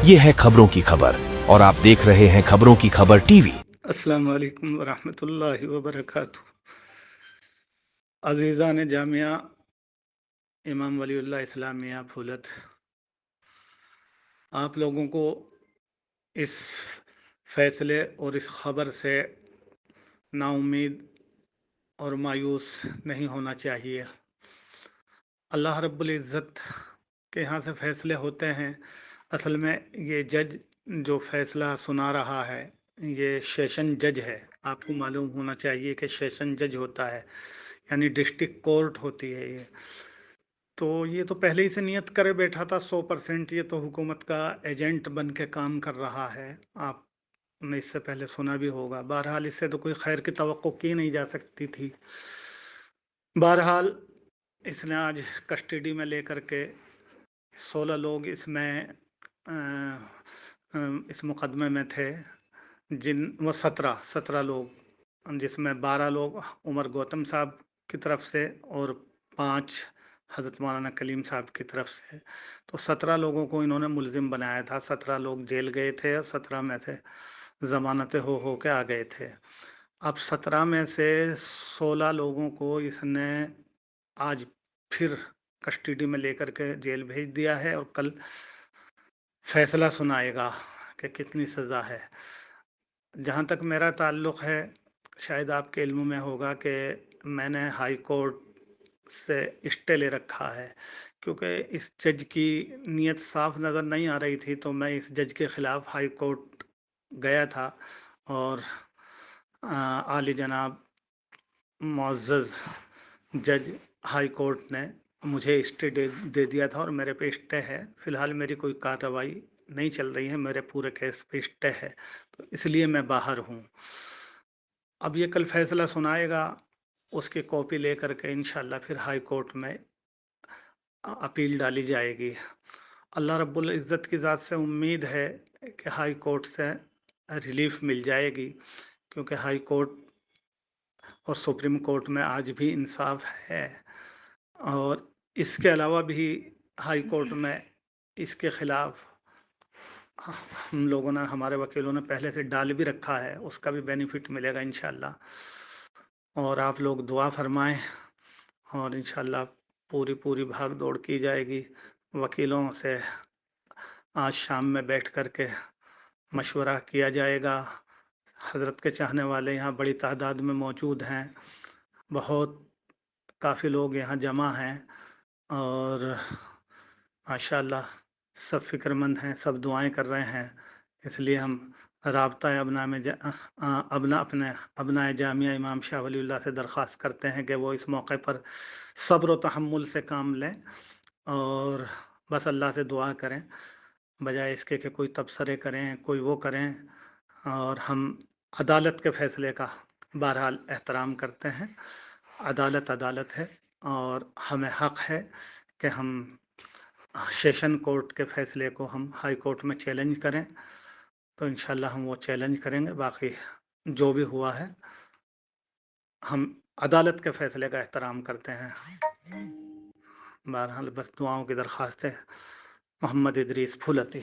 ये है खबरों की खबर और आप देख रहे हैं खबरों की खबर टीवी। अस्सलाम वालेकुम वरहमतुल्लाहि वबरकातुहू। अज़ीज़ान जामिया इमाम वलीउल्लाह इस्लामिया फूलत, आप लोगों को इस फैसले और इस खबर से नाउम्मीद और मायूस नहीं होना चाहिए। अल्लाह रब्बुल इज़्ज़त के यहाँ से फैसले होते हैं। असल में ये जज जो फैसला सुना रहा है ये सेशन जज है। आपको मालूम होना चाहिए कि सेशन जज होता है, यानी डिस्ट्रिक्ट कोर्ट होती है ये। तो ये तो पहले ही से नियत करे बैठा था 100%, ये तो हुकूमत का एजेंट बन के काम कर रहा है। आपने इससे पहले सुना भी होगा। बहरहाल इससे तो कोई खैर की तवक्को की नहीं जा सकती थी। बहरहाल इसने आज कस्टडी में लेकर के 16 लोग इसमें इस मुकदमे में थे, वो 17 लोग, जिसमें 12 लोग उमर गौतम साहब की तरफ से और 5 हज़रत मौलाना कलीम साहब की तरफ से। तो 17 लोगों को इन्होंने मुलजिम बनाया था। 17 लोग जेल गए थे और 17 में से ज़मानत हो के आ गए थे। अब 17 में से 16 लोगों को इसने आज फिर कस्टडी में लेकर के जेल भेज दिया है और कल फैसला सुनाएगा कि कितनी सज़ा है। जहाँ तक मेरा ताल्लुक़ है, शायद आपके इल्म में होगा कि मैंने हाई कोर्ट से स्टे ले रखा है, क्योंकि इस जज की नीयत साफ नज़र नहीं आ रही थी। तो मैं इस जज के ख़िलाफ़ हाई कोर्ट गया था और आली जनाब मुअज़्ज़ज़ जज हाई कोर्ट ने मुझे स्टे दे दिया था और मेरे पे स्टे है। फ़िलहाल मेरी कोई कार्रवाई नहीं चल रही है, मेरे पूरे केस पे स्टे है, तो इसलिए मैं बाहर हूँ। अब ये कल फैसला सुनाएगा, उसकी कॉपी लेकर के इंशाअल्लाह फिर हाई कोर्ट में अपील डाली जाएगी। अल्लाह रब्बुल इज़्ज़त की ज़ात से उम्मीद है कि हाई कोर्ट से रिलीफ मिल जाएगी, क्योंकि हाई कोर्ट और सुप्रीम कोर्ट में आज भी इंसाफ है। और इसके अलावा भी हाई कोर्ट में इसके ख़िलाफ़ हम लोगों ने, हमारे वकीलों ने पहले से डाल भी रखा है, उसका भी बेनिफिट मिलेगा इंशाअल्लाह। और आप लोग दुआ फरमाएं और इंशाअल्लाह पूरी भाग दौड़ की जाएगी। वकीलों से आज शाम में बैठ कर के मशवरा किया जाएगा। हज़रत के चाहने वाले यहाँ बड़ी तादाद में मौजूद हैं, काफ़ी लोग यहाँ जमा हैं और माशाअल्लाह सब फ़िक्रमंद हैं, सब दुआएं कर रहे हैं। इसलिए हम राब्ता अपनाए जामिया इमाम शाह वलीउल्लाह से दरख्वास्त करते हैं कि वो इस मौके पर सब्र व तहम्मुल से काम लें और बस अल्लाह से दुआ करें, बजाय इसके कि कोई तबसरे करें, कोई वो करें। और हम अदालत के फ़ैसले का बहरहाल एहतराम करते हैं। अदालत अदालत है और हमें हक़ है कि हम सेशन कोर्ट के फ़ैसले को हम हाई कोर्ट में चैलेंज करें। तो इंशाअल्लाह हम वो चैलेंज करेंगे। बाकी जो भी हुआ है, हम अदालत के फ़ैसले का एहतराम करते हैं। बहरहाल बस दुआओं की दरख्वास्त है। मोहम्मद इदरीस फुलती।